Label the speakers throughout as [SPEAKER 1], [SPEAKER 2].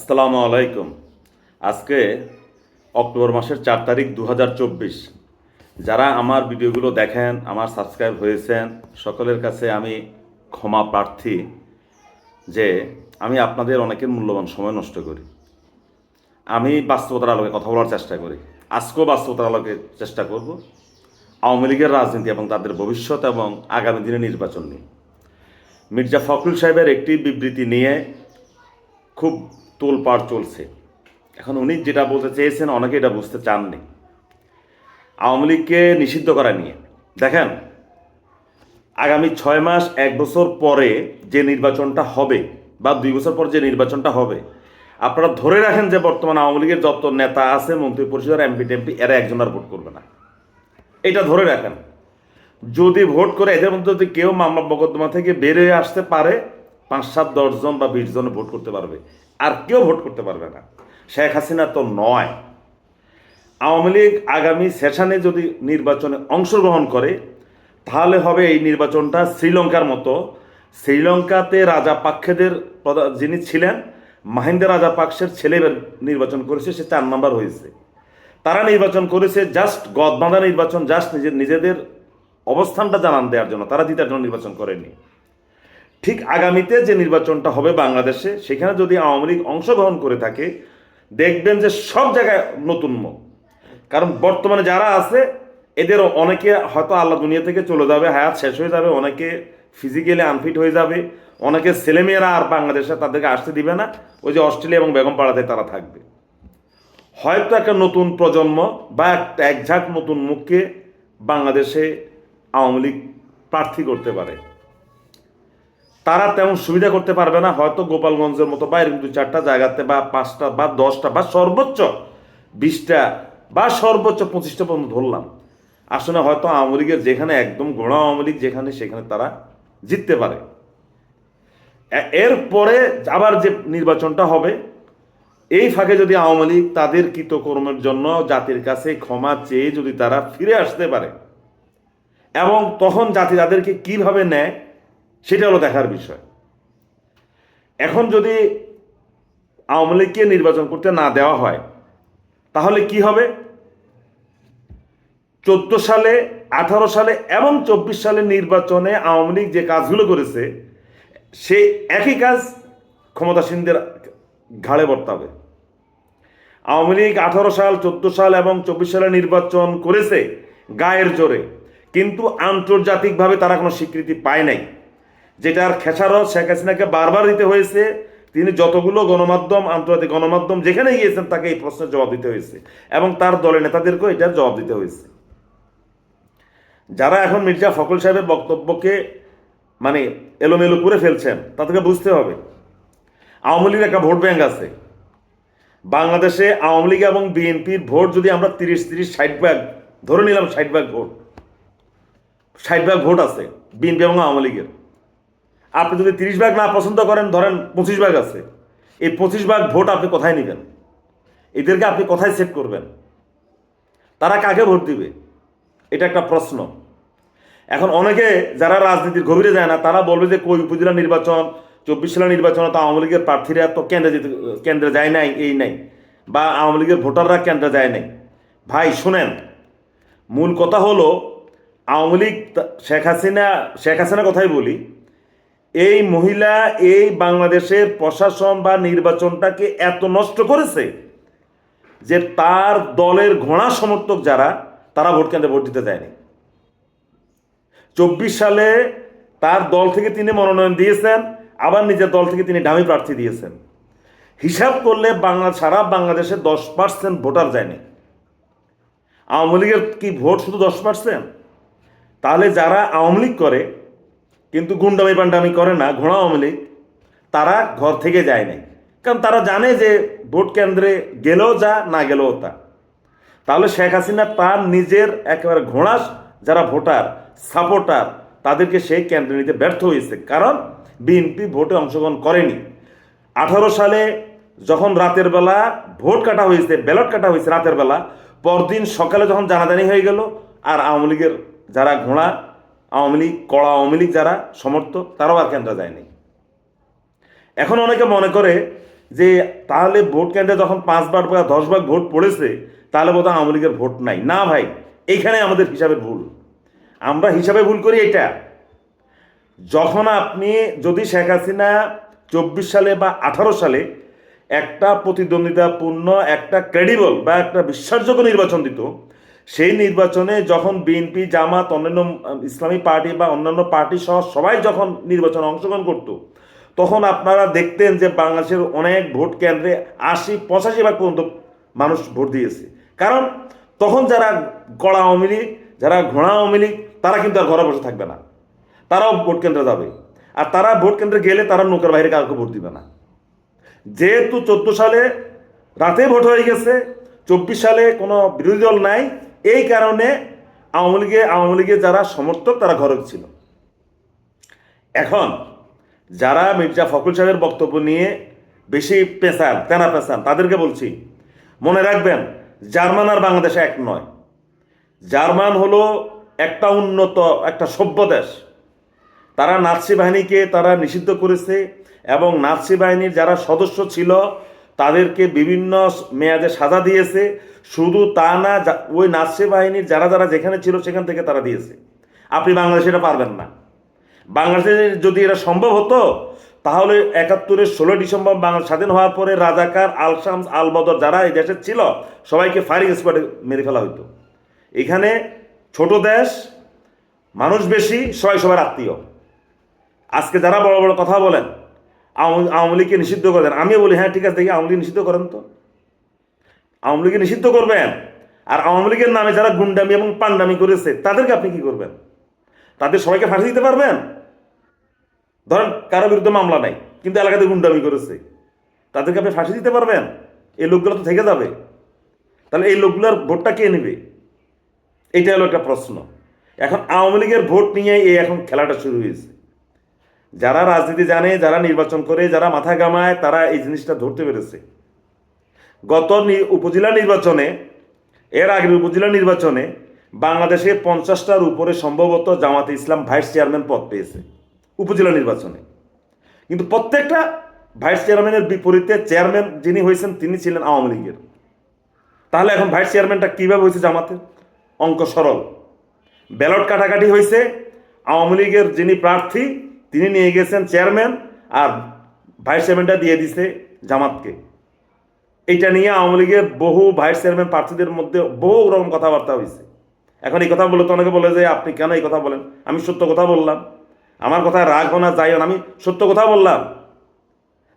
[SPEAKER 1] আসসালামু আলাইকুম। আজকে অক্টোবর মাসের 4 তারিখ 2024। যারা আমার ভিডিওগুলো দেখেন, আমার সাবস্ক্রাইব হয়েছেন, সকলের কাছে আমি ক্ষমা প্রার্থী যে আমি আপনাদের অনেকের মূল্যবান সময় নষ্ট করি। আমি বাস্তবতার আলোকে কথা বলার চেষ্টা করি। আজকেও বাস্তবতার আলোকে চেষ্টা করব আওয়ামী লীগের রাজনীতি এবং তাদের ভবিষ্যৎ এবং আগামী দিনে নির্বাচন নিয়ে। মির্জা ফখরুল সাহেবের একটি বিবৃতি নিয়ে খুব তোলপাড় চলছে। এখন উনি যেটা বলতে চেয়েছেন অনেকে এটা বুঝতে চাননি। আওয়ামী লীগকে নিষিদ্ধ করা নিয়ে দেখেন, আগামী 6 মাস 1 বছর পরে যে নির্বাচনটা হবে বা 2 বছর পর যে নির্বাচনটা হবে, আপনারা ধরে রাখেন যে বর্তমান আওয়ামী লীগের যত নেতা আছে, মন্ত্রী পরিষদের এমপি টেমপি, এরা একজন আর ভোট করবে না। এটা ধরে রাখেন। যদি ভোট করে এদের মধ্যে যদি কেউ মামলা মোকদ্দমা থেকে বের হয়ে আসতে পারে, 5, 7, 10 জন বা 20 জন ভোট করতে পারবে, আর কেউ ভোট করতে পারবে না। শেখ হাসিনা তো নয়। আওয়ামী লীগ আগামী সেশনে যদি নির্বাচনে অংশগ্রহণ করে, তাহলে হবে এই নির্বাচনটা শ্রীলঙ্কার মতো। শ্রীলঙ্কাতে রাজাপাক্ষেদের যিনি ছিলেন, মাহিন্দা রাজাপাক্ষের ছেলে নির্বাচন করেছে, সে 4 নম্বর হয়েছে। তারা নির্বাচন করেছে জাস্ট গদবাঁধা নির্বাচন, জাস্ট নিজেদের অবস্থানটা জানান দেওয়ার জন্য, তারা জিতার জন্য নির্বাচন করেনি। ঠিক আগামীতে যে নির্বাচনটা হবে বাংলাদেশে, সেখানে যদি আওয়ামী লীগ অংশগ্রহণ করে থাকে, দেখবেন যে সব জায়গায় নতুন মুখ। কারণ বর্তমানে যারা আছে এদের অনেকে হয়তো আল্লাহ দুনিয়া থেকে চলে যাবে, হায়াত শেষ হয়ে যাবে, অনেকে ফিজিক্যালি আনফিট হয়ে যাবে, অনেকে ছেলেমেয়েরা আর বাংলাদেশে তাদেরকে আসতে দিবে না, ওই যে অস্ট্রেলিয়া এবং বেগম পাড়াতে তারা থাকবে। হয়তো একটা নতুন প্রজন্ম বা একটা একঝাঁক নতুন মুখকে বাংলাদেশে আওয়ামী লীগ প্রার্থী করতে পারে। তারা তেমন সুবিধা করতে পারবে না, হয়তো গোপালগঞ্জের মতো বা এরকম 2-4টা জায়গাতে বা 5টা বা 10টা বা সর্বোচ্চ 20টা বা সর্বোচ্চ 25টা পর্যন্ত ধরলাম। আসলে হয়তো আওয়ামী লীগের যেখানে একদম গোড়া আওয়ামী লীগ যেখানে, সেখানে তারা জিততে পারে। এরপরে আবার যে নির্বাচনটা হবে, এই ফাঁকে যদি আওয়ামী লীগ তাদের কৃতকর্মের জন্য জাতির কাছে ক্ষমা চেয়ে যদি তারা ফিরে আসতে পারে, এবং তখন জাতি তাদেরকে কিভাবে নেয় সেটা হলো দেখার বিষয়। এখন যদি আওয়ামী লীগকে নির্বাচন করতে না দেওয়া হয়, তাহলে কি হবে? 14 সালে, 18 সালে এবং 24 সালে নির্বাচনে আওয়ামী লীগ যে কাজগুলো করেছে, সে একই কাজ ক্ষমতাসীনদের ঘাড়ে বর্তাবে। আওয়ামী লীগ 18 সাল, 14 সাল এবং 24 সালে নির্বাচন করেছে গায়ের জোরে, কিন্তু আন্তর্জাতিকভাবে তারা কোনো স্বীকৃতি পায় নাই, যেটার খেসারত শেখ হাসিনাকে বারবার দিতে হয়েছে। তিনি যতগুলো গণমাধ্যম, আন্তর্জাতিক গণমাধ্যম যেখানে গিয়েছেন, তাকে এই প্রশ্নের জবাব দিতে হয়েছে এবং তার দলের নেতাদেরকেও এটার জবাব দিতে হয়েছে। যারা এখন মির্জা ফখরুল সাহেবের বক্তব্যকে মানে এলোমেলো করে ফেলছেন, তাদেরকে বুঝতে হবে আওয়ামী লীগের একটা ভোট ব্যাংক আছে বাংলাদেশে। আওয়ামী লীগ এবং বিএনপির ভোট যদি আমরা 30-30, 60 ভাগ ধরে নিলাম, 60 ভাগ ভোট, 60 ভাগ ভোট আছে বিএনপি এবং আওয়ামী লীগের। আপনি যদি 30 ভাগ না পছন্দ করেন, ধরেন 25 ভাগ আছে, এই 25 ভাগ ভোট আপনি কোথায় নেবেন? এদেরকে আপনি কোথায় সেট করবেন? তারা কাকে ভোট দিবে? এটা একটা প্রশ্ন। এখন অনেকে যারা রাজনীতির গভীরে যায় না, তারা বলবে যে কই উপজেলা নির্বাচন, 24 সালের নির্বাচনে তো আওয়ামী লীগের প্রার্থীরা তো কেন্দ্রে যায় নাই, এই নাই, বা আওয়ামী লীগের ভোটাররা কেন্দ্রে যায় নাই। ভাই শুনেন, মূল কথা হলো আওয়ামী লীগ, শেখ হাসিনা কথাই বলি, এই মহিলা এই বাংলাদেশের প্রশাসন বা নির্বাচনটাকে এত নষ্ট করেছে যে তার দলের ঘোড়া সমর্থক যারা, তারা ভোট কেন্দ্রে ভোট দিতে দেয়নি। 24 সালে তার দল থেকে তিনি মনোনয়ন দিয়েছেন, আবার নিজের দল থেকে তিনি ডামি প্রার্থী দিয়েছেন। হিসাব করলে সারা বাংলাদেশে 10% ভোটার যায়নি। আওয়ামী লীগের কি ভোট শুধু 10%? তাহলে যারা আওয়ামী লীগ করে কিন্তু গুন্ডামি পান্ডামি করে না, ঘোড়া আওয়ামী লীগ, তারা ঘর থেকে যায় নাই, কারণ তারা জানে যে ভোট কেন্দ্রে গেলেও যা, না গেলেও তা। তাহলে শেখ হাসিনা তার নিজের একেবারে ঘোড়া যারা ভোটার সাপোর্টার, তাদেরকে সেই কেন্দ্রে নিতে ব্যর্থ হয়েছে, কারণ বিএনপি ভোটে অংশগ্রহণ করেনি। 18 সালে যখন রাতের বেলা ভোট কাটা হয়েছে, ব্যালট কাটা হয়েছে রাতের বেলা, পরদিন সকালে যখন জানাজানি হয়ে গেল, আর আওয়ামী লীগের যারা ঘোড়া আওয়ামী লীগ, কড়া আওয়ামী লীগ যারা সমর্থক, তারাও আর কেন্দ্রে যায়নি। এখন অনেকে মনে করে যে তাহলে ভোট কেন্দ্রে যখন 5 ভাগ বা 10 ভাগ ভোট পড়েছে তাহলে বোধহয় আওয়ামী লীগের ভোট নাই। না ভাই, এইখানে আমাদের হিসাবে ভুল। আমরা হিসাবে ভুল করি এটা, যখন আপনি যদি শেখ হাসিনা 24 সালে বা 18 সালে একটা প্রতিদ্বন্দ্বিতাপূর্ণ, একটা ক্রেডিবল বা একটা বিশ্বাসযোগ্য নির্বাচন দিত, সেই নির্বাচনে যখন বিএনপি, জামাত, অন্যান্য ইসলামী পার্টি বা অন্যান্য পার্টি সহ সবাই যখন নির্বাচনে অংশগ্রহণ করত, তখন আপনারা দেখতেন যে বাংলাদেশের অনেক ভোট কেন্দ্রে 80-85 ভাগ পর্যন্ত মানুষ ভোট দিয়েছে। কারণ তখন যারা গড়া আওয়ামী লীগ, যারা ঘোড়া আওয়ামী লীগ, তারা কিন্তু আর ঘরে বসে থাকবে না, তারাও ভোট কেন্দ্রে যাবে। আর তারা ভোট কেন্দ্রে গেলে তারা নৌকার বাইরে কাউকে ভোট দিবে না। যেহেতু 14 সালে রাতে ভোট হয়ে গেছে, 24 সালে কোনো বিরোধী দল নাই, এই কারণে আওয়ামী লীগের যারা সমর্থক তারা ঘরে ছিল। এখন যারা মির্জা ফখরুল সাহেবের বক্তব্য নিয়ে বেশি তেনা পেঁচান, তাদেরকে বলছি, মনে রাখবেন জার্মান আর বাংলাদেশে এক নয়। জার্মান হলো একটা উন্নত, একটা সভ্য দেশ। তারা নাৎসি বাহিনীকে তারা নিষিদ্ধ করেছে এবং নাৎসি বাহিনীর যারা সদস্য ছিল তাদেরকে বিভিন্ন মেয়াদে সাজা দিয়েছে। শুধু তা না, ওই নাৎসি বাহিনীর যারা যারা যেখানে ছিল সেখান থেকে তারা দিয়েছে। আপনি বাংলাদেশে এটা পারবেন না। বাংলাদেশে যদি এটা সম্ভব হতো তাহলে 71-এর 16 ডিসেম্বর বাংলা স্বাধীন হওয়ার পরে রাজাকার, আল শামস, আল বদর যারা এই দেশে ছিল সবাইকে ফায়ারিং স্কোয়াডে মেরে ফেলা হইতো। এখানে ছোট দেশ, মানুষ বেশি, সবাই সবার আত্মীয়। আজকে যারা বড় বড় কথা বলেন আওয়ামী লীগকে নিষিদ্ধ করে দেন, আমিও বলি হ্যাঁ ঠিক আছে, দেখি আওয়ামী লীগ নিষিদ্ধ করেন তো। আওয়ামী লীগকে নিষিদ্ধ করবেন, আর আওয়ামী লীগের নামে যারা গুন্ডামি এবং পান্ডামি করেছে তাদেরকে আপনি কি করবেন? তাদের সবাইকে ফাঁসি দিতে পারবেন? ধরেন কারো বিরুদ্ধে মামলা নাই কিন্তু এলাকাতে গুন্ডামি করেছে, তাদেরকে আপনি ফাঁসি দিতে পারবেন? এই লোকগুলো তো থেকে যাবে। তাহলে এই লোকগুলোর ভোটটা কে নেবে? এইটা হলো একটা প্রশ্ন। এখন আওয়ামী লীগের ভোট নিয়ে এই এখন খেলাটা শুরু হয়েছে। যারা রাজনীতি জানে, যারা নির্বাচন করে, যারা মাথা ঘামায়, তারা এই জিনিসটা ধরতে পেরেছে। গত উপজেলা নির্বাচনে, এর আগের উপজেলা নির্বাচনে বাংলাদেশে 50টার উপরে সম্ভবত জামাতে ইসলাম ভাইস চেয়ারম্যান পদ পেয়েছে উপজেলা নির্বাচনে। কিন্তু প্রত্যেকটা ভাইস চেয়ারম্যানের বিপরীতে চেয়ারম্যান যিনি হয়েছেন তিনি ছিলেন আওয়ামী লীগের। তাহলে এখন ভাইস চেয়ারম্যানটা কীভাবে হয়েছে জামাতের? অঙ্ক সরল, ব্যালট কাটাকাটি হয়েছে, আওয়ামী লীগের যিনি প্রার্থী তিনি নিয়ে গেছেন চেয়ারম্যান, আর ভাইস চেয়ারম্যানটা দিয়ে দিছে জামাতকে। এইটা নিয়ে আওয়ামী লীগের বহু ভাইস চেয়ারম্যান প্রার্থীদের মধ্যে বহু রকম কথাবার্তা হয়েছে। এখন এই কথা বলে তো অনেকে বলে যে আপনি কেন এই কথা বলেন? আমি সত্য কথা বললাম, আমার কথায় রাগ হোনা যাই হোন, আমি সত্য কথা বললাম।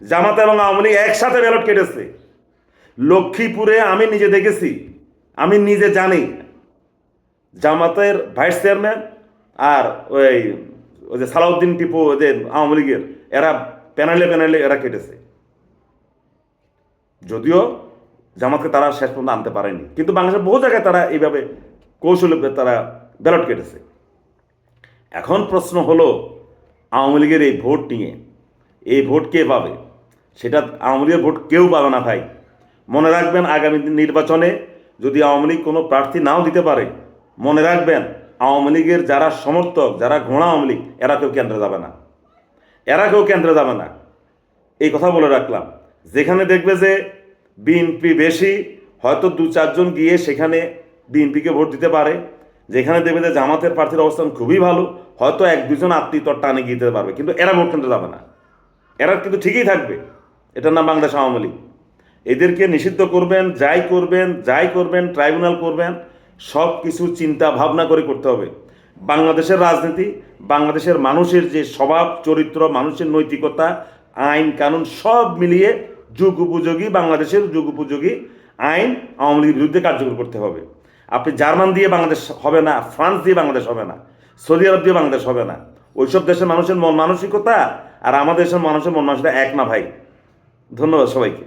[SPEAKER 1] জামাত এবং আওয়ামী লীগ একসাথে ব্যালট কেটেছে। লক্ষ্মীপুরে আমি নিজে দেখেছি, আমি নিজে জানি জামাতের ভাইস চেয়ারম্যান আর ওই যে সালাউদ্দিন টিপু ওদের আওয়ামী লীগের, এরা প্যানেলে এরা কেটেছে। যদিও জামাতকে তারা শেষ পর্যন্ত আনতে পারেনি, কিন্তু বাংলাদেশের বহু জায়গায় তারা এইভাবে কৌশলে তারা ব্যালট কেটেছে। এখন প্রশ্ন হলো আওয়ামী লীগের এই ভোট নিয়ে, এই ভোট কে পাবে? সেটা আওয়ামী লীগের ভোট কেউ পাবে না ভাই। মনে রাখবেন আগামী নির্বাচনে যদি আওয়ামী লীগ কোনো প্রার্থী নাও দিতে পারে, মনে রাখবেন আওয়ামী লীগের যারা সমর্থক, যারা ঘোড়া আওয়ামী লীগ, এরা কেউ কেন্দ্রে যাবে না, এরা কেউ কেন্দ্রে যাবে না। এই কথা বলে রাখলাম। যেখানে দেখবে যে বিএনপি বেশি, হয়তো 2-4 জন গিয়ে সেখানে বিএনপিকে ভোট দিতে পারে। যেখানে দেখবে যে জামাতের প্রার্থীর অবস্থান খুবই ভালো, হয়তো 1-2 জন আত্মীয়র টানে গিয়ে দিতে পারবে, কিন্তু এরা ভোট কেন্দ্রে যাবে না। এরা কিন্তু ঠিকই থাকবে। এটার নাম বাংলাদেশ আওয়ামী লীগ। এদেরকে নিষিদ্ধ করবেন, যাই করবেন, ট্রাইব্যুনাল করবেন, সব কিছু চিন্তা ভাবনা করে করতে হবে। বাংলাদেশের রাজনীতি, বাংলাদেশের মানুষের যে স্বভাব চরিত্র, মানুষের নৈতিকতা, আইন কানুন সব মিলিয়ে বাংলাদেশের যুগ উপযোগী আইন আওয়ামী লীগের বিরুদ্ধে কার্যকর করতে হবে। আপনি জার্মান দিয়ে বাংলাদেশ হবে না, ফ্রান্স দিয়ে বাংলাদেশ হবে না, সৌদি আরব দিয়ে বাংলাদেশ হবে না। ওইসব দেশের মানুষের মন মানসিকতা আর আমাদের দেশের মানুষের মন মানসিকতা এক না ভাই। ধন্যবাদ সবাইকে।